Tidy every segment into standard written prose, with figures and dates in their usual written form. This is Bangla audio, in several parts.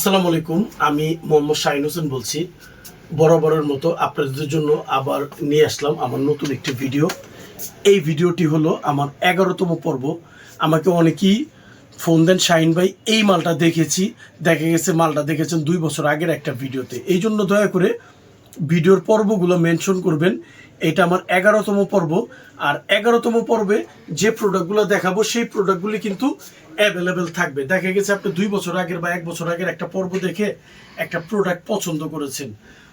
আসসালামু আলাইকুম। আমি মোহাম্মদ শাহিন হোসেন বলছি। বরাবরের মতো আপনাদের জন্য আবার নিয়ে আসলাম আমার নতুন একটি ভিডিও। এই ভিডিওটি হলো আমার 11তম পর্ব। আমাকে অনেকেই ফোন দেন, শাহিন ভাই এই মালটা দেখেছি, দেখা গেছে মালটা দেখেছেন 2 বছর আগের একটা ভিডিওতে। এই জন্য দয়া করে ভিডিওর পর্বগুলো মেনশন করবেন। এটা আমার 11তম পর্ব। আর 11তম পর্বে যে প্রোডাক্টগুলো দেখাবো সেই প্রোডাক্টগুলি কিন্তু অ্যাভেলেবেল থাকবে। দেখা গেছে আপনি 2 বছর আগের বা 1 বছর আগের একটা পর্ব দেখে একটা প্রোডাক্ট পছন্দ করেছেন,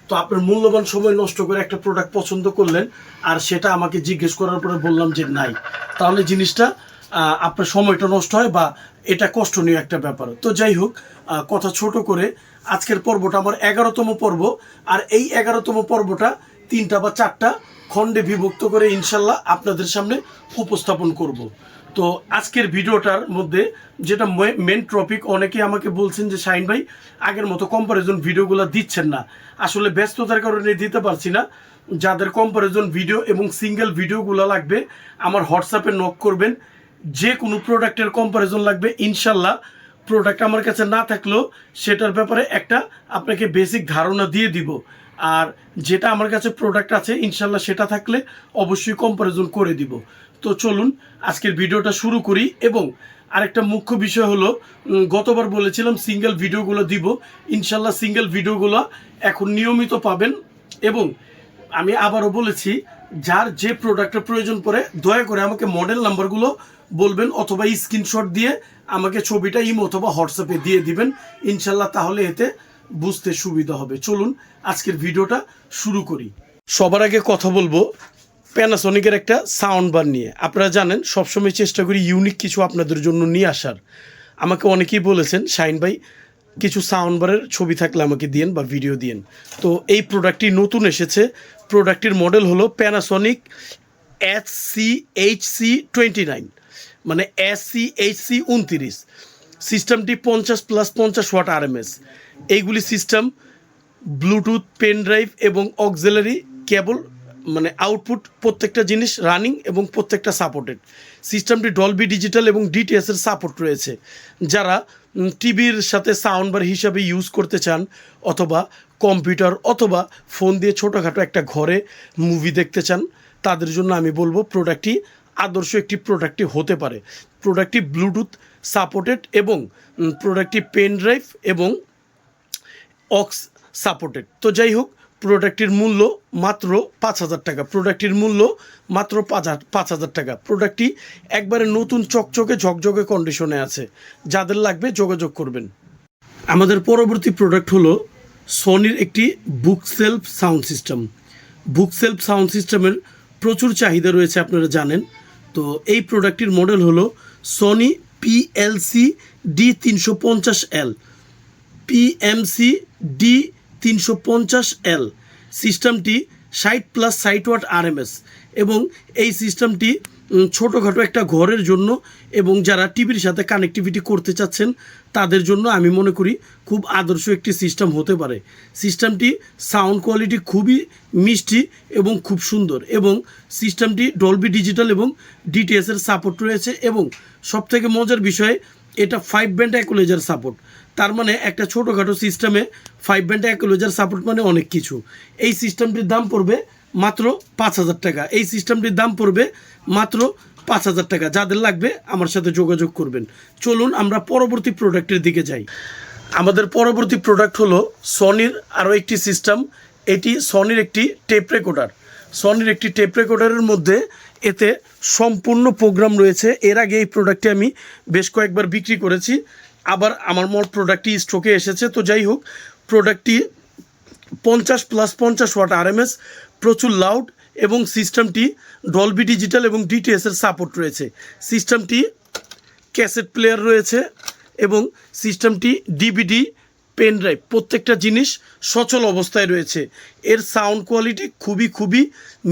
তো আপনার মূল্যবান সময় নষ্ট করে একটা প্রোডাক্ট পছন্দ করলেন আর সেটা আমাকে জিজ্ঞেস করার পরে বললাম যে নাই, তাহলে জিনিসটা আপনার সময়টা নষ্ট হয় বা এটা কষ্টনীয় একটা ব্যাপার। তো যাই হোক, কথা ছোট করে আজকের পর্বটা আমার 11তম পর্ব। আর এই 11তম পর্বটা 3টা বা 4টা খণ্ডে বিভক্ত করে ইনশাল্লাহ আপনাদের সামনে উপস্থাপন করব। তো আজকের ভিডিওটার মধ্যে যেটা মেন টপিক, অনেকে আমাকে বলছেন যে শাহিন ভাই আগের মতো কম্পারিজন ভিডিওগুলো দিচ্ছেন না। আসলে ব্যস্ততার কারণে দিতে পারছি না। যাদের কম্পারিজন ভিডিও এবং সিঙ্গেল ভিডিওগুলো লাগবে আমার হোয়াটসঅ্যাপে নক করবেন। যে কোনো প্রোডাক্টের কম্পারিজন লাগবে ইনশাল্লাহ। প্রোডাক্ট আমার কাছে না থাকলেও সেটার ব্যাপারে একটা আপনাকে বেসিক ধারণা দিয়ে দিব। আর যেটা আমার কাছে প্রোডাক্ট আছে ইনশাল্লাহ সেটা থাকলে অবশ্যই কম্পারিজন করে দিব। তো চলুন আজকের ভিডিওটা শুরু করি। এবং আরেকটা মুখ্য বিষয় হলো, গতবার বলেছিলাম সিঙ্গেল ভিডিওগুলো দিব, ইনশাল্লাহ সিঙ্গেল ভিডিওগুলো এখন নিয়মিত পাবেন। এবং আমি আবারও বলেছি, যার যে প্রোডাক্টের প্রয়োজন পড়ে দয়া করে আমাকে মডেল নাম্বারগুলো বলবেন অথবা স্ক্রিনশট দিয়ে আমাকে ছবিটা ইমো অথবা হোয়াটসঅ্যাপে দিয়ে দিবেন ইনশাল্লাহ, তাহলে এতে বুঝতে সুবিধা হবে। চলুন আজকের ভিডিওটা শুরু করি। সবার আগে কথা বলবো প্যানাসনিকের একটা সাউন্ড বার নিয়ে। আপনারা জানেন সবসময় চেষ্টা করি ইউনিক কিছু আপনাদের জন্য নিয়ে আসার। আমাকে অনেকেই বলেছেন শাহিন ভাই কিছু সাউন্ড বারের ছবি থাকলে আমাকে দিয়েন বা ভিডিও দিয়েন। তো এই প্রোডাক্টটি নতুন এসেছে। প্রোডাক্টটির মডেল হলো প্যানাসনিক SCHC29, মানে SCHC29। সিস্টেমটি 50+50 ওয়াট RMS। এইগুলি সিস্টেম ব্লুটুথ, পেন ড্রাইভ এবং অক্সিলারি কেবল, মানে আউটপুট প্রত্যেকটা জিনিস রানিং এবং প্রত্যেকটা সাপোর্টেড। সিস্টেমটি ডলবি ডিজিটাল এবং DTS এর সাপোর্ট রয়েছে। যারা টিভির সাথে সাউন্ড বার হিসাবে ইউজ করতে চান অথবা কম্পিউটার অথবা ফোন দিয়ে ছোটোখাটো একটা ঘরে মুভি দেখতে চান, তাদের জন্য আমি বলবো প্রোডাক্টটি আদর্শ একটি প্রোডাক্টটি হতে পারে। প্রোডাক্টটি ব্লুটুথ সাপোর্টেড এবং প্রোডাক্টটি পেন ড্রাইভ এবং অক্স সাপোর্টেড। তো যাই হোক, প্রোডাক্টটির মূল্য মাত্র 5,000 টাকা। প্রোডাক্টটির মূল্য মাত্র 5,000 টাকা। প্রোডাক্টটি একবারে নতুন চকচকে ঝকঝকে কন্ডিশনে আছে। যাদের লাগবে যোগাযোগ করবেন। আমাদের পরবর্তী প্রোডাক্ট হলো সনির একটি বুক সেলফ সাউন্ড সিস্টেম। বুক সেলফ সাউন্ড সিস্টেমের প্রচুর চাহিদা রয়েছে, আপনারা জানেন। তো এই প্রোডাক্টটির মডেল হলো Sony PLC D350L, PMC D350L। সিস্টেমটি 60+60 ওয়াট RMS এবং এই সিস্টেমটি ছোটোখাটো একটা ঘরের জন্য এবং যারা টিভির সাথে কানেক্টিভিটি করতে চাচ্ছেন তাদের জন্য আমি মনে করি খুব আদর্শ একটি সিস্টেম হতে পারে। সিস্টেমটি সাউন্ড কোয়ালিটি খুবই মিষ্টি এবং খুব সুন্দর এবং সিস্টেমটি ডলবি ডিজিটাল এবং DTS এর সাপোর্ট রয়েছে। এবং সবথেকে মজার বিষয়, এটা 5 ব্যান্ড ইকুয়ালাইজার সাপোর্ট। তার মানে একটা ছোটোখাটো সিস্টেমে 5 ব্যান্ড ইকুয়ালাইজার সাপোর্ট মানে অনেক কিছু। এই সিস্টেমটির দাম পড়বে মাত্র 5,000 টাকা। এই সিস্টেমটির দাম পড়বে মাত্র 5,000 টাকা। যাদের লাগবে আমার সাথে যোগাযোগ করবেন। চলুন আমরা পরবর্তী প্রোডাক্টের দিকে যাই। আমাদের পরবর্তী প্রোডাক্ট হলো সনির আরও একটি সিস্টেম। এটি সনির একটি টেপ রেকর্ডার। সনির একটি টেপ রেকর্ডারের মধ্যে এতে সম্পূর্ণ প্রোগ্রাম রয়েছে। এর আগে এই প্রোডাক্টটি আমি বেশ কয়েকবার বিক্রি করেছি, আবার আমার প্রোডাক্টটি স্টকে এসেছে। তো যাই হোক, প্রোডাক্টটি 50+50 ওয়াট RMS, প্রচুর লাউড এবং সিস্টেমটি ডলবি ডিজিটাল এবং DTS এর সাপোর্ট রয়েছে। সিস্টেমটি ক্যাসেট প্লেয়ার রয়েছে এবং সিস্টেমটি DVD, পেন ড্রাইভ প্রত্যেকটা জিনিস সচল অবস্থায় রয়েছে। এর সাউন্ড কোয়ালিটি খুবই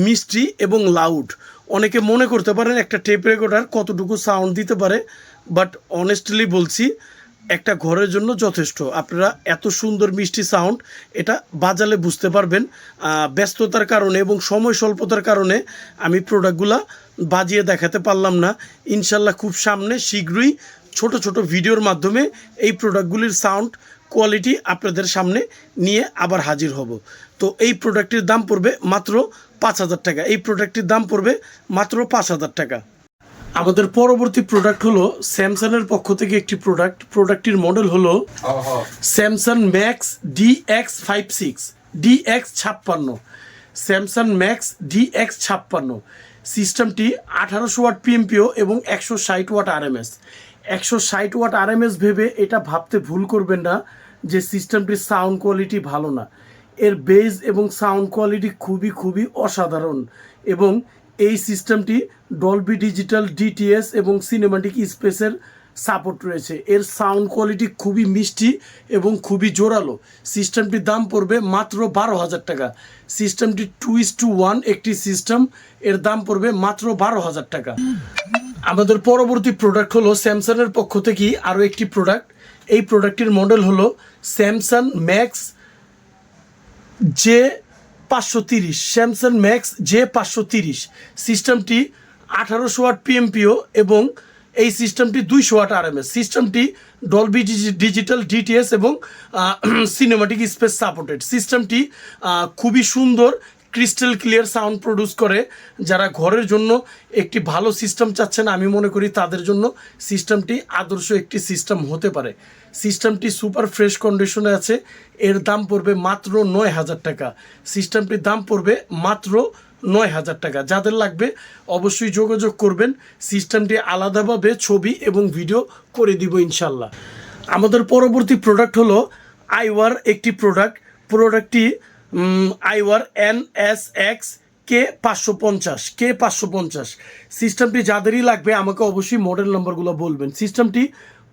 মিষ্টি এবং লাউড। অনেকে মনে করতে পারেন একটা টেপ রেকর্ডার কতটুকু সাউন্ড দিতে পারে, বাট অনেস্টলি বলছি একটা ঘরের জন্য যথেষ্ট। আপনারা এত সুন্দর মিষ্টি সাউন্ড এটা বাজালে বুঝতে পারবেন। ব্যস্ততার কারণে এবং সময় স্বল্পতার কারণে আমি প্রোডাক্টগুলো বাজিয়ে দেখাতে পারলাম না। ইনশাল্লাহ খুব সামনে শীঘ্রই ছোট ভিডিওর মাধ্যমে এই প্রোডাক্টগুলির সাউন্ড কোয়ালিটি আপনাদের সামনে নিয়ে আবার হাজির হব। তো এই প্রোডাক্টটির দাম পড়বে মাত্র 5,000 টাকা। এই প্রোডাক্টটির দাম পড়বে মাত্র 5,000 টাকা। আমাদের পরবর্তী প্রোডাক্ট হলো স্যামসাংয়ের পক্ষ থেকে একটি প্রোডাক্টটির মডেল হলো Samsung max DX56 DX56 Samsung max DX56 সিস্টেমটি 1800 ওয়াট পিএমপিও এবং 160 ওয়াট আরএমএস। 160 ওয়াট আরএমএস ভেবে এটা ভাবতে ভুল করবেন না যে সিস্টেমটির সাউন্ড কোয়ালিটি ভালো না। এর বেস এবং সাউন্ড কোয়ালিটি খুবই অসাধারণ এবং এই সিস্টেমটি ডলবি ডিজিটাল ডিটিএস এবং সিনেমাটিক স্পেসের সাপোর্ট রয়েছে। এর সাউন্ড কোয়ালিটি খুবই মিষ্টি এবং খুবই জোরালো। সিস্টেমটির দাম পড়বে মাত্র 12,000 টাকা। সিস্টেমটি 2:1 একটি সিস্টেম, এর দাম পড়বে মাত্র 12,000 টাকা। আমাদের পরবর্তী প্রোডাক্ট হলো স্যামসাংয়ের পক্ষ থেকে আরও একটি প্রোডাক্ট। এই প্রোডাক্টটির মডেল হলো Samsung max J530 Samsung max J530 সিস্টেমটি 1800 ওয়াট পিএমপিও এবং এই সিস্টেমটি 200 ওয়াট আরএমএস। সিস্টেমটি ডলবি ডিজিটাল ডিটিএস এবং সিনেমাটিক স্পেস সাপোর্টেড। সিস্টেমটি খুবই সুন্দর ক্রিস্টাল ক্লিয়ার সাউন্ড প্রডিউস করে। যারা ঘরের জন্য একটি ভালো সিস্টেম চাচ্ছেন আমি মনে করি তাদের জন্য সিস্টেমটি আদর্শ একটি সিস্টেম হতে পারে। সিস্টেমটি সুপার ফ্রেশ কন্ডিশনে আছে। এর দাম পড়বে মাত্র 9,000 টাকা। সিস্টেমটির দাম পড়বে মাত্র 9,000 টাকা। যাদের লাগবে অবশ্যই যোগাযোগ করবেন। সিস্টেমটি আলাদাভাবে ছবি এবং ভিডিও করে দিব ইনশাল্লাহ। আমাদের পরবর্তী প্রোডাক্ট হলো আইওয়ার একটি প্রোডাক্টটি আইওয়ার NSX K550 সিস্টেমটি যাদেরই লাগবে আমাকে অবশ্যই মডেল নাম্বারগুলো বলবেন। সিস্টেমটি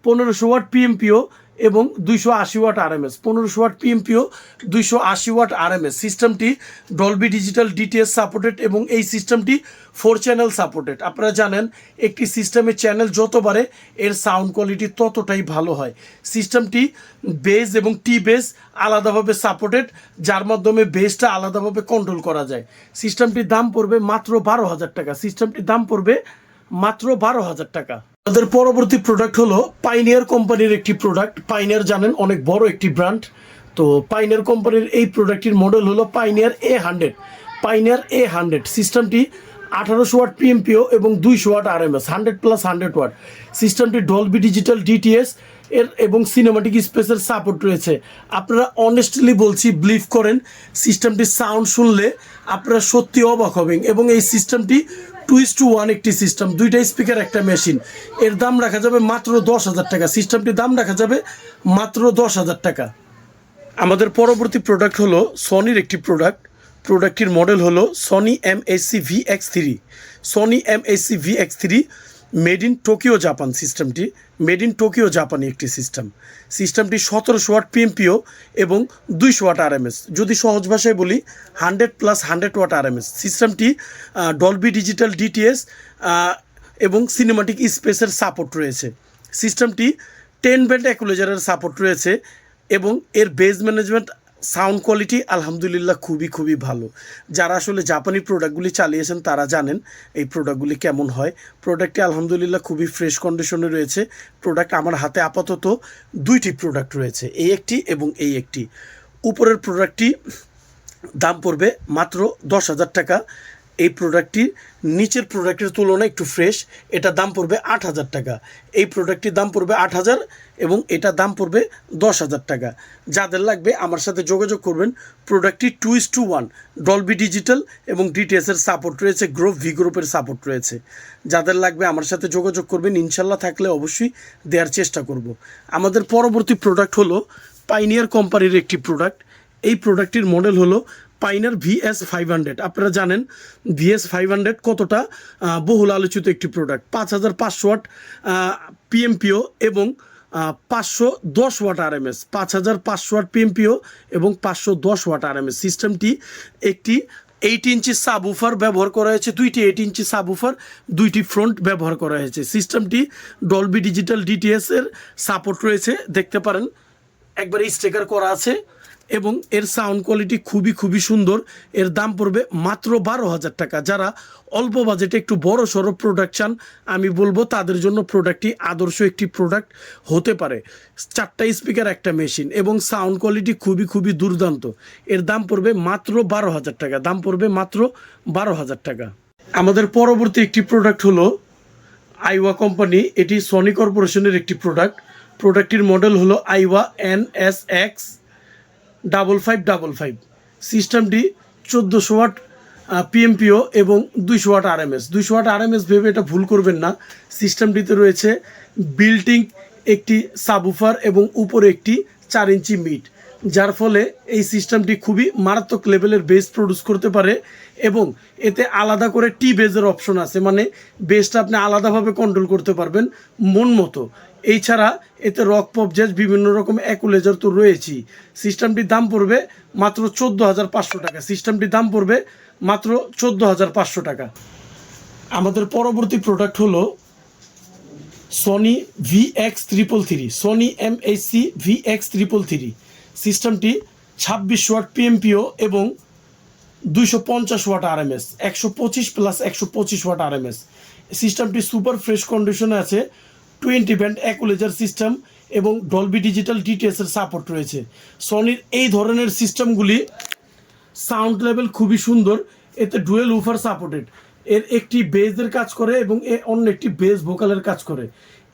1500 ওয়াট পিএমপিও এবং 280 watt RMS. 1500 watt PMPO 280 watt RMS. সিস্টেমটি ডলবি ডিজিটাল ডিটিএস সাপোর্টেড এবং এই সিস্টেমটি 4 চ্যানেল সাপোর্টেড। আপনারা জানেন একটি সিস্টেমের চ্যানেল যত বাড়ে এর সাউন্ড কোয়ালিটি ততটাই ভালো হয়। সিস্টেমটি বেস এবং টি বেস আলাদাভাবে সাপোর্টেড, যার মাধ্যমে বেসটা আলাদাভাবে কন্ট্রোল করা যায়। সিস্টেমটির দাম পড়বে মাত্র 12,000 টাকা। সিস্টেমটির দাম পড়বে মাত্র 12,000 টাকা। আমাদের পরবর্তী প্রোডাক্ট হলো পাইনিয়ার কোম্পানির একটি প্রোডাক্ট। পাইনিয়ার জানেন অনেক বড় একটি ব্র্যান্ড। তো পাইনিয়ার কোম্পানির এই প্রোডাক্টটির মডেল হলো পাইনিয়ার A100 সিস্টেমটি 1800 ওয়াট পিএমপিও এবং 200 ওয়াট আরএমএস 100+100 ওয়াট। সিস্টেমটি ডলবি ডিজিটাল ডিটিএস এর এবং সিনেমাটিক স্পেসের সাপোর্ট রয়েছে। আপনারা অনেস্টলি বলছি বিলিভ করেন সিস্টেমটির সাউন্ড শুনলে আপনারা সত্যি অবাক হবেন এবং এই সিস্টেমটি 2:1 একটি সিস্টেম, 2টা স্পিকার একটা মেশিন। এর দাম রাখা যাবে মাত্র 10,000 টাকা। সিস্টেমটির দাম রাখা যাবে মাত্র 10,000 টাকা। আমাদের পরবর্তী প্রোডাক্ট হলো সনির একটি প্রোডাক্টটির মডেল হলো Sony MHC VX3 made in Tokyo Japan. সিস্টেমটি মেড ইন টোকিও জাপানি একটি সিস্টেমটি 1700 ওয়াট পিএমপিও এবং 200 ওয়াট আরএমএস। যদি সহজ ভাষায় বলি 100+100 ওয়াট আরএমএস। সিস্টেমটি ডলবি ডিজিটাল ডিটিএস এবং সিনেমাটিক স্পেসের সাপোর্ট রয়েছে। সিস্টেমটি 10 ব্যান্ড ইকুয়ালাইজারের সাপোর্ট রয়েছে এবং এর বেস ম্যানেজমেন্ট সাউন্ড কোয়ালিটি আলহামদুলিল্লাহ খুবই ভালো। যারা আসলে জাপানি প্রোডাক্টগুলি চালিয়েছেন তারা জানেন এই প্রোডাক্টগুলি কেমন হয়। প্রোডাক্টটি আলহামদুলিল্লাহ খুবই ফ্রেশ কন্ডিশনে রয়েছে। প্রোডাক্ট আমার হাতে আপাতত 2টি প্রোডাক্ট রয়েছে, এই একটি এবং এই একটি। উপরের প্রোডাক্টটি দাম পড়বে মাত্র 10,000 টাকা। এই প্রোডাক্টটি নিচের প্রোডাক্টের তুলনায় একটু ফ্রেশ, এটা দাম পড়বে 8,000 টাকা। এই প্রোডাক্টটির দাম পড়বে 8,000 এবং এটা দাম পড়বে 10,000 টাকা। যাদের লাগবে আমার সাথে যোগাযোগ করবেন। প্রোডাক্টটি 2:1 ডলবি ডিজিটাল এবং ডিটিএসের সাপোর্ট রয়েছে, ভি গ্রুপের সাপোর্ট রয়েছে। যাদের লাগবে আমার সাথে যোগাযোগ করবেন, ইনশাল্লাহ থাকলে অবশ্যই দেওয়ার চেষ্টা করব। আমাদের পরবর্তী প্রোডাক্ট হলো পাইনিয়ার কোম্পানির একটি প্রোডাক্ট। এই প্রোডাক্টটির মডেল হলো পাইনিয়ার VS500। আপনারা জানেন VS500 কতটা বহুল আলোচিত একটি প্রোডাক্ট। 5,500 ওয়াট পিএমপিও এবং 510 ওয়াট আরএমএস। 5,500 ওয়াট পিএমপিও এবং 510 ওয়াট আরএমএস। সিস্টেমটি একটি 8 ইঞ্চি সাবউফার ব্যবহার করা হয়েছে, 2টি 8 ইঞ্চি সাবউফার, 2টি ফ্রন্ট ব্যবহার করা হয়েছে। সিস্টেমটি ডলবি ডিজিটাল ডিটিএস এর সাপোর্ট রয়েছে, দেখতে পারেন একবার স্টিকার করা আছে এবং এর সাউন্ড কোয়ালিটি খুবই সুন্দর। এর দাম পড়বে মাত্র 12,000 টাকা। যারা অল্প বাজেটে একটু বড় সড়ো প্রোডাক্ট চান, আমি বলবো তাদের জন্য প্রোডাক্টটি আদর্শ একটি প্রোডাক্ট হতে পারে। 4টা স্পিকার, একটা মেশিন এবং সাউন্ড কোয়ালিটি খুবই দুর্দান্ত। এর দাম পড়বে মাত্র 12,000 টাকা। দাম পড়বে মাত্র 12,000 টাকা। আমাদের পরবর্তী একটি প্রোডাক্ট হলো আইওয়া কোম্পানি। এটি সনি কর্পোরেশনের একটি প্রোডাক্টটির মডেল হলো আইওয়া NSX 5555। সিস্টেমটি 1400 ওয়াট PMPO এবং 200 ওয়াট RMS। 200 ওয়াট RMS ভেবে এটা ভুল করবেন না। সিস্টেমটিতে রয়েছে বিল্টিং একটি সাবউফার এবং উপরে একটি 4 ইঞ্চি মিড, যার ফলে এই সিস্টেমটি খুবই মারাত্মক লেভেলের বেস প্রডিউস করতে পারে। এবং এতে আলাদা করে বেজের অপশন আছে, মানে বেসটা আপনি আলাদাভাবে কন্ট্রোল করতে পারবেন মন মতো। এছাড়া এতে রক পপ জ্যাজ বিভিন্ন রকম অ্যাকুলেজার তো রয়েছেই। সিস্টেমটির দাম পড়বে মাত্র 14,500 টাকা। সিস্টেমটির দাম পড়বে মাত্র 14,500 টাকা। আমাদের পরবর্তী প্রোডাক্ট হলো Sony VX333, Sony MHC VX333। সিস্টেমটি 26 ওয়াট PMPO এবং 250 watt RMS, 125 plus 125 watt RMS। সিস্টেমটি সুপার ফ্রেশ কন্ডিশনে আছে। 20 ব্যান্ড অ্যাকুলেজার সিস্টেম এবং ডলবি ডিজিটাল DTS এর সাপোর্ট রয়েছে। সনির এই ধরনের সিস্টেমগুলি সাউন্ড লেভেল খুবই সুন্দর। এতে ডুয়েল উফার সাপোর্টেড। এর একটি বেজের কাজ করে এবং অন্য একটি বেস ভোকালের কাজ করে।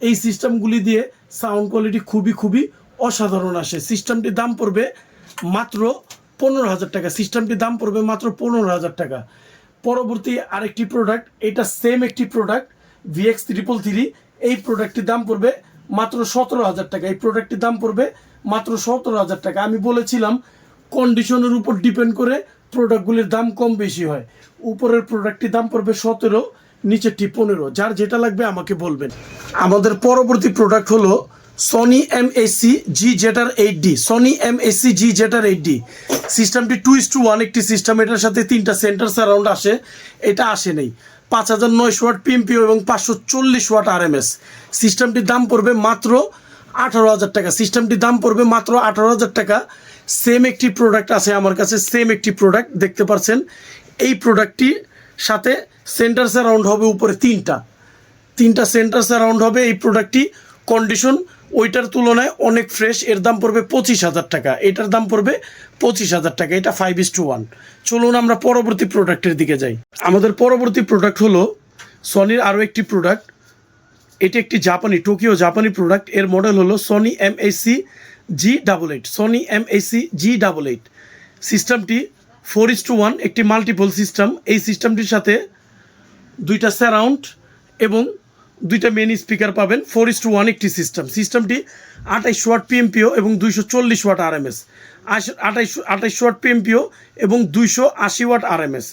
এই সিস্টেমগুলি দিয়ে সাউন্ড কোয়ালিটি খুবই অসাধারণ আসে। সিস্টেমটির দাম পড়বে মাত্র 15,000 টাকা। সিস্টেমটির দাম পড়বে মাত্র 15,000 টাকা। পরবর্তী আরেকটি প্রোডাক্ট, এটা সেম একটি প্রোডাক্ট VX333। এই প্রোডাক্টটির দাম পড়বে মাত্র 17,000 টাকা। এই প্রোডাক্টটির দাম পড়বে মাত্র 17,000 টাকা। আমি বলেছিলাম কন্ডিশনের উপর ডিপেন্ড করে প্রোডাক্টগুলির দাম কম বেশি হয়। উপরের প্রোডাক্টটির দাম পড়বে 17, নিচেরটি 15। যার যেটা লাগবে আমাকে বলবেন। আমাদের পরবর্তী প্রোডাক্ট হলো Sony MHC GZR8D। Sony MHC GZR8D সিস্টেমটি 2:1 একটি সিস্টেম। এটার সাথে 3টা সেন্টার সারাউন্ড আসে, এটা আসে নেই। 5,900 ওয়াট PMPO এবং 540 ওয়াট RMS। সিস্টেমটির দাম পড়বে মাত্র 18,000 টাকা। সিস্টেমটির দাম পড়বে মাত্র 18,000 টাকা। সেম একটি প্রোডাক্ট আছে আমার কাছে, সেম একটি প্রোডাক্ট দেখতে পাচ্ছেন। এই প্রোডাক্টটির সাথে সেন্টার সারাউন্ড হবে উপরে 3টা সেন্টার সারাউন্ড হবে। এই প্রোডাক্টটি কন্ডিশন ওইটার তুলনায় অনেক ফ্রেশ। এর দাম পড়বে 25,000 টাকা। এটার দাম পড়বে 25,000 টাকা। এটা 5:1। চলুন আমরা পরবর্তী প্রোডাক্টের দিকে যাই। আমাদের পরবর্তী প্রোডাক্ট হলো সনির আরও একটি প্রোডাক্ট। এটি একটি টোকিও জাপানি প্রোডাক্ট। এর মডেল হলো Sony MHC G88। Sony MHC G88 সিস্টেমটি 4:1 একটি মাল্টিপল সিস্টেম। এই সিস্টেমটির সাথে 2টা সারাউন্ড এবং 2টা মেন স্পিকার পাবেন। 4:1 একটি সিস্টেমটি 28 ওয়াট PMPO এবং 240 ওয়াট RMS। 28 ওয়াট PMPO এবং 280 ওয়াট RMS।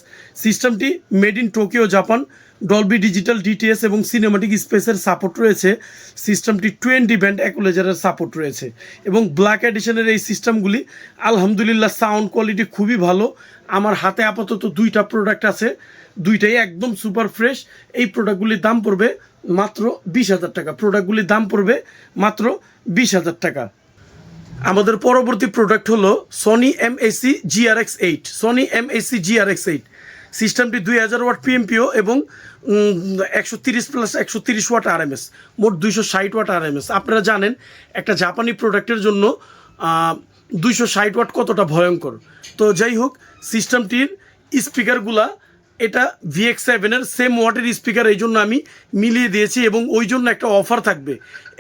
সিস্টেমটি made in Tokyo Japan. Dolby digital DTS এবং সিনেমাটিক স্পেসের সাপোর্ট রয়েছে। সিস্টেমটি 20 ব্যান্ড অ্যাকুলেজারের সাপোর্ট রয়েছে এবং ব্ল্যাক এডিশনের এই সিস্টেমগুলি আলহামদুলিল্লাহ সাউন্ড কোয়ালিটি খুবই ভালো। আমার হাতে আপাতত 2টা প্রোডাক্ট আছে, 2টাই একদম সুপার ফ্রেশ। এই প্রোডাক্টগুলির দাম পড়বে মাত্র 20,000 টাকা। প্রোডাক্টগুলির দাম পড়বে মাত্র 20,000 টাকা। আমাদের পরবর্তী প্রোডাক্ট হলো Sony MHC GRX8। Sony MHC GRX8 সিস্টেমটি 2000 ওয়াট PMPO এবং 130 প্লাস 130 ওয়াট RMS, মোট 260 ওয়াট RMS। আপনারা জানেন একটা জাপানি প্রোডাক্টের জন্য 260 ওয়াট কতটা ভয়ঙ্কর। তো যাই হোক, সিস্টেমটির স্পিকারগুলা এটা VX7 এর সেম ওয়াটের স্পিকার, এই জন্য আমি মিলিয়ে দিয়েছি এবং ওই জন্য একটা অফার থাকবে।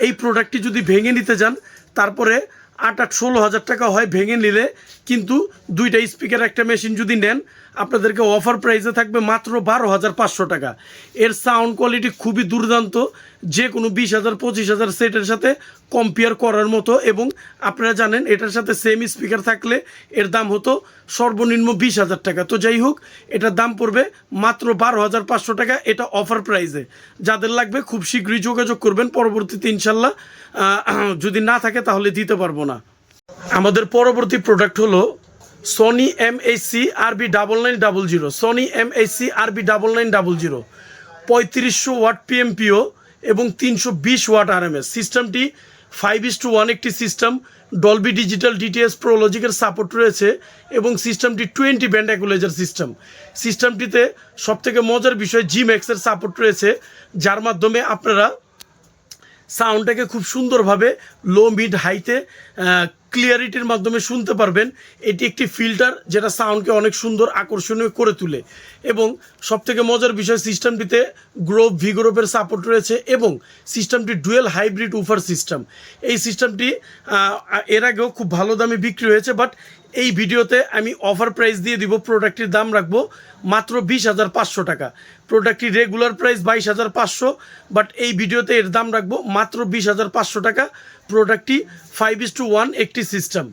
এই প্রোডাক্টটি যদি ভেঙে নিতে যান তারপরে 16,000 টাকা হয় ভেঙে নিলে, কিন্তু 2টা স্পিকার একটা মেশিন যদি নেন আপনাদেরকে অফার প্রাইসে থাকবে মাত্র 12,500 টাকা। এর সাউন্ড কোয়ালিটি খুবই দুর্দান্ত, যে কোনো 20,000 25,000 সেটের সাথে কম্পেয়ার করার মতো। এবং আপনারা জানেন এটার সাথে সেম স্পিকার থাকলে এর দাম হতো সর্বনিম্ন 20,000 টাকা। তো যাই হোক, এটার দাম পড়বে মাত্র 12,500 টাকা। এটা অফার প্রাইসে। যাদের লাগবে খুব শীঘ্রই যোগাযোগ করবেন, পরবর্তীতে ইনশাল্লাহ যদি না থাকে তাহলে দিতে পারবো না। আমাদের পরবর্তী প্রোডাক্ট হলো Sony MHC RB9900। Sony MHC RB9900 3500 watt PMPO এবং 320 ওয়াট RMS। সিস্টেমটি 5:1 একটি system, Dolby digital DTS pro লজিকের সাপোর্ট রয়েছে এবং সিস্টেমটি 20 ব্যান্ড ইকুয়ালাইজার সিস্টেম। সিস্টেমটিতে সবথেকে মজার বিষয় জিম্যাক্সের সাপোর্ট রয়েছে, যার মাধ্যমে আপনারা সাউন্ডটাকে খুব সুন্দরভাবে লো মিড হাইতে ক্লিয়ারিটির মাধ্যমে শুনতে পারবেন। এটি একটি ফিল্টার যেটা সাউন্ডকে অনেক সুন্দর আকর্ষণীয় করে তোলে এবং সবথেকে মজার বিষয় সিস্টেমটিতে গ্রোভ ভিগ্রোভের সাপোর্ট রয়েছে এবং সিস্টেমটি ডুয়েল হাইব্রিড উফার সিস্টেম। এই সিস্টেমটি এর আগেও খুব ভালো দামে বিক্রি হয়েছে, বাট এই ভিডিওতে আমি অফার প্রাইস দিয়ে দিব। প্রোডাক্টটির দাম রাখবো মাত্র 20,500 টাকা। প্রোডাক্টটির রেগুলার প্রাইস 22,500, বাট এই ভিডিওতে এর দাম রাখবো মাত্র 20,500 টাকা। প্রোডাক্টটি 5:1 একটি সিস্টেম।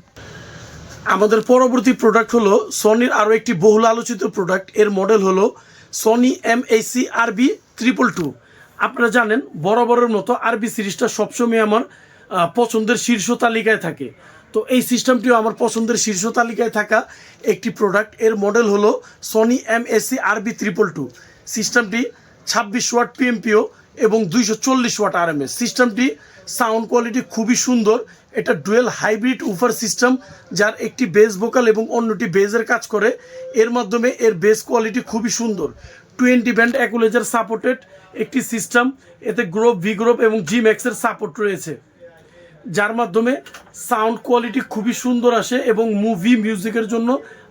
আমাদের পরবর্তী প্রোডাক্ট হলো সনির আরও একটি বহুল আলোচিত প্রোডাক্ট। এর মডেল হলো সনি MAC-RB 222। আপনারা জানেন বরাবরের মতো আরবি সিরিজটা সবসময় আমার পছন্দের শীর্ষ তালিকায় থাকে। তো এই সিস্টেমটিও আমার পছন্দের শীর্ষ তালিকায় থাকা একটি প্রোডাক্ট। এর মডেল হলো সনি MAC-RB 222। সিস্টেমটি 26 ওয়াট PMPO এবং 240 ওয়াট RMS। সিস্টেমটি সাউন্ড কোয়ালিটি খুবই সুন্দর। এটা ডুয়েল হাইব্রিড উফার সিস্টেম, যার একটি বেস ভোকাল এবং অন্যটি বেজের কাজ করে। এর মাধ্যমে এর বেস কোয়ালিটি খুবই সুন্দর। 20 ব্যান্ড ইকুয়ালাইজার সাপোর্টেড একটি সিস্টেম। এতে গ্রোভ ভিগ্রোভ এবং জিম্যাক্সের সাপোর্ট রয়েছে, যার মাধ্যমে সাউন্ড কোয়ালিটি খুবই সুন্দর আসে এবং মুভি মিউজিকের জন্য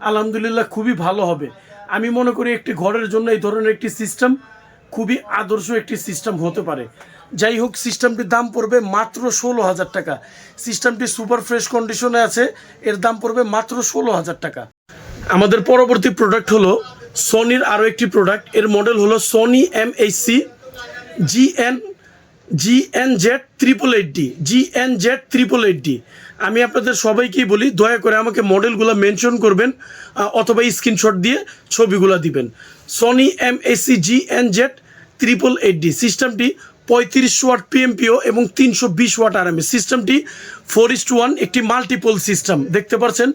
আলহামদুলিল্লাহ খুবই ভালো হবে। আমি মনে করি একটি ঘরের জন্য এই ধরনের একটি সিস্টেম খুবই আদর্শ একটি সিস্টেম হতে পারে। যাই হোক, সিস্টেমটির দাম পড়বে মাত্র 16,000 টাকা। সিস্টেমটি সুপার ফ্রেশ কন্ডিশনে আছে। এর দাম পড়বে মাত্র 16,000 টাকা। আমাদের পরবর্তী প্রোডাক্ট হলো সনির আরও একটি প্রোডাক্ট। এর মডেল হলো সনি GNZ 888D। আমি আপনাদের সবাইকেই বলি, দয়া করে আমাকে মডেলগুলো মেনশন করবেন অথবা স্ক্রিনশট দিয়ে ছবিগুলো দিবেন। সনি GNZ 888D সিস্টেমটি 35 ওয়াট PMPO এবং 320 ওয়াট RMS। সিস্টেমটি 4:1 একটি মাল্টিপল সিস্টেম। দেখতে পাচ্ছেন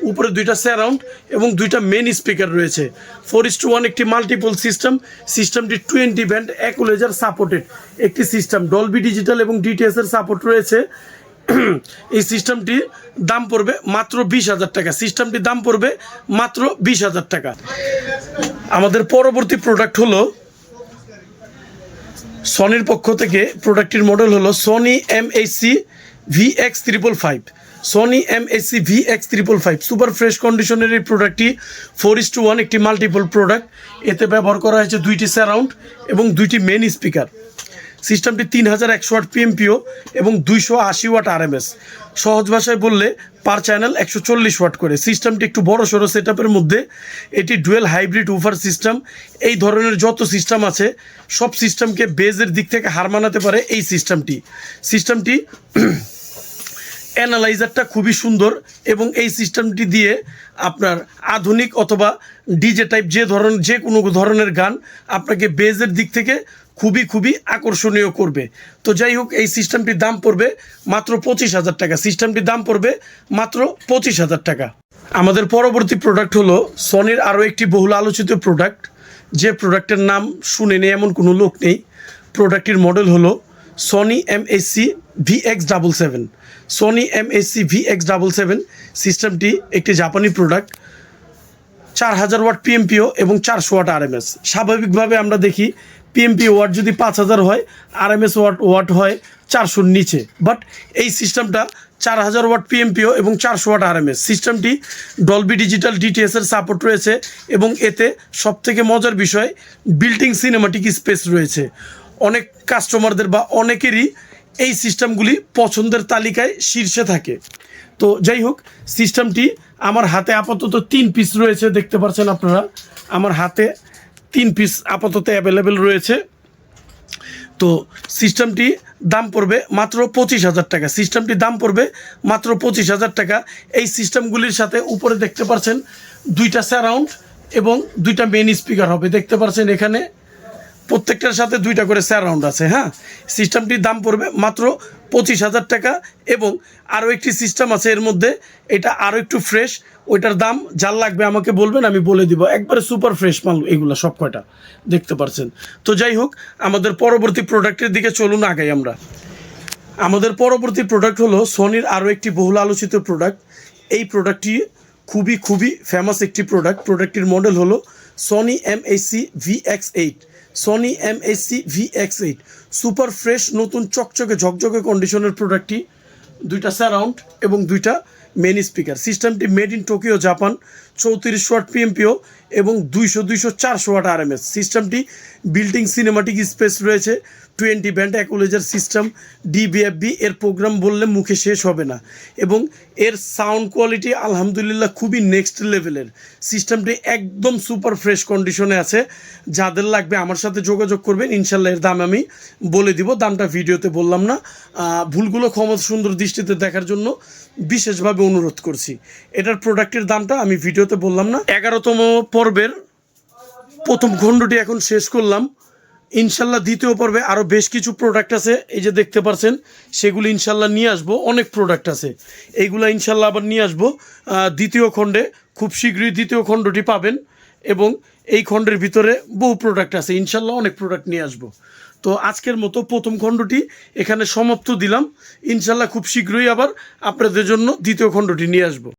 উপরে দুইটা সারাউন্ড এবং দুইটা মেন স্পিকার রয়েছে। 4:1 একটি মাল্টিপল সিস্টেম। সিস্টেমটি 20 ব্যান্ড ইকুয়ালাইজার সাপোর্টেড একটি সিস্টেম। ডলবি ডিজিটাল এবং ডিটিএস এর সাপোর্ট রয়েছে। এই সিস্টেমটির দাম পড়বে মাত্র 20,000 টাকা। সিস্টেমটির দাম পড়বে মাত্র 20,000 টাকা। আমাদের পরবর্তী প্রোডাক্ট হলো সনির পক্ষ থেকে। প্রোডাক্টটির মডেল হলো Sony MAC-VX555। Sony MAC-VX555 super fresh কন্ডিশনের এই প্রোডাক্টটি 4:1 একটি মাল্টিপল প্রোডাক্ট। এতে ব্যবহার করা হয়েছে দুইটি সারাউন্ড এবং দুইটি মেন স্পিকার। সিস্টেমটি 3100 ওয়াট PMPO এবং 280 ওয়াট RMS। সহজ ভাষায় বললে পার চ্যানেল 140 ওয়াট করে। সিস্টেমটি একটু বড় সড়ো সেটআপের মধ্যে। এটি ডুয়েল হাইব্রিড উফার সিস্টেম। এই ধরনের যত সিস্টেম আছে সব সিস্টেমকে বেজের দিক থেকে হার মানাতে পারে এই সিস্টেমটি অ্যানালাইজারটা খুবই সুন্দর এবং এই সিস্টেমটি দিয়ে আপনার আধুনিক অথবা ডিজে টাইপ যে কোনো ধরনের গান আপনাকে বেজের দিক থেকে খুবই আকর্ষণীয় করবে। তো যাই হোক, এই সিস্টেমটির দাম পড়বে মাত্র 25,000 টাকা। সিস্টেমটির দাম পড়বে মাত্র 25,000 টাকা। আমাদের পরবর্তী প্রোডাক্ট হলো সনির আরও একটি বহুল আলোচিত প্রোডাক্ট, যে প্রোডাক্টের নাম শুনেনি এমন কোনো লোক নেই। প্রোডাক্টটির মডেল হলো সনি MAC-VX77। সনি MAC-VX77 সিস্টেমটি একটি জাপানি প্রোডাক্ট। 4000 ওয়াট PMPO এবং 400 ওয়াট RMS। স্বাভাবিকভাবে আমরা দেখি PMPO ওয়াট যদি 5000 হয়, RMS ওয়াট হয় 400-র নিচে, বাট এই সিস্টেমটা 4000 ওয়াট PMPO এবং 400 ওয়াট RMS। সিস্টেমটি ডলবি ডিজিটাল ডিটিএস এর সাপোর্ট রয়েছে এবং এতে সবথেকে মজার বিষয় বিল্টিং সিনেমাটিক স্পেস রয়েছে। অনেক কাস্টমারদের বা অনেকেরই এই সিস্টেমগুলি পছন্দের তালিকায় শীর্ষে থাকে। তো যাই হোক, সিস্টেমটি আমার হাতে আপাতত 3 পিস রয়েছে। দেখতে পাচ্ছেন আপনারা আমার হাতে 3 পিস আপাতত অ্যাভেলেবেল রয়েছে। তো সিস্টেমটি দাম পড়বে মাত্র 25,000 টাকা। সিস্টেমটির দাম পড়বে মাত্র 25,000 টাকা। এই সিস্টেমগুলির সাথে উপরে দেখতে পাচ্ছেন দুইটা সারাউন্ড এবং দুইটা মেন স্পিকার হবে। দেখতে পাচ্ছেন এখানে প্রত্যেকটার সাথে দুইটা করে সারাউন্ড আছে। হ্যাঁ, সিস্টেমটির দাম পড়বে মাত্র 25,000 টাকা। এবং আরও একটি সিস্টেম আছে এর মধ্যে, এটা আরও একটু ফ্রেশ। ওইটার দাম যার লাগবে আমাকে বলবেন, আমি বলে দিব। একবারে সুপার ফ্রেশ মাল এগুলো সব কয়টা, দেখতে পাচ্ছেন। তো যাই হোক, আমাদের পরবর্তী প্রোডাক্টের দিকে চলুন আগাই আমরা। আমাদের পরবর্তী প্রোডাক্ট হলো সনির আরও একটি বহুল আলোচিত প্রোডাক্ট। এই প্রোডাক্টটি খুবই ফেমাস একটি প্রোডাক্টটির মডেল হলো Sony MHC VX8। Sony MHC VX8 super fresh নতুন চকচকে ঝকঝকে কন্ডিশনের প্রোডাক্টটি, 2টা সারাউন্ড এবং 2টা মেন স্পিকার। সিস্টেমটি made in Tokyo Japan, 34 watt PMPO এবং 200-400 ওয়াট RMS। সিস্টেমটি বিল্টিং সিনেমাটিক স্পেস রয়েছে, 20 ব্যান্ড অ্যাকুলেজার সিস্টেম, DBFB এর প্রোগ্রাম বললে মুখে শেষ হবে না এবং এর সাউন্ড কোয়ালিটি আলহামদুলিল্লাহ খুবই নেক্সট লেভেলের। সিস্টেমটি একদম সুপার ফ্রেশ কন্ডিশনে আছে। যাদের লাগবে আমার সাথে যোগাযোগ করবেন, ইনশাল্লাহ এর দাম আমি বলে দিব, দামটা ভিডিওতে বললাম না। ভুলগুলো ক্ষমা সুন্দর দৃষ্টিতে দেখার জন্য বিশেষভাবে অনুরোধ করছি। এটার প্রোডাক্টের দামটা আমি ভিডিওতে বললাম না। 11তম পর্বের প্রথম খণ্ডটি এখন শেষ করলাম। ইনশাল্লাহ দ্বিতীয় পর্বে আরও বেশ কিছু প্রোডাক্ট আছে, এই যে দেখতে পাচ্ছেন, সেগুলো ইনশাল্লাহ নিয়ে আসবো। অনেক প্রোডাক্ট আছে, এইগুলো ইনশাল্লাহ আবার নিয়ে আসবো দ্বিতীয় খণ্ডে। খুব শীঘ্রই দ্বিতীয় খণ্ডটি পাবেন এবং এই খণ্ডের ভিতরে বহু প্রোডাক্ট আছে, ইনশাল্লাহ অনেক প্রোডাক্ট নিয়ে আসবো। তো আজকের মতো প্রথম খণ্ডটি এখানে সমাপ্ত দিলাম। ইনশাল্লাহ খুব শীঘ্রই আবার আপনাদের জন্য দ্বিতীয় খণ্ডটি নিয়ে আসবো।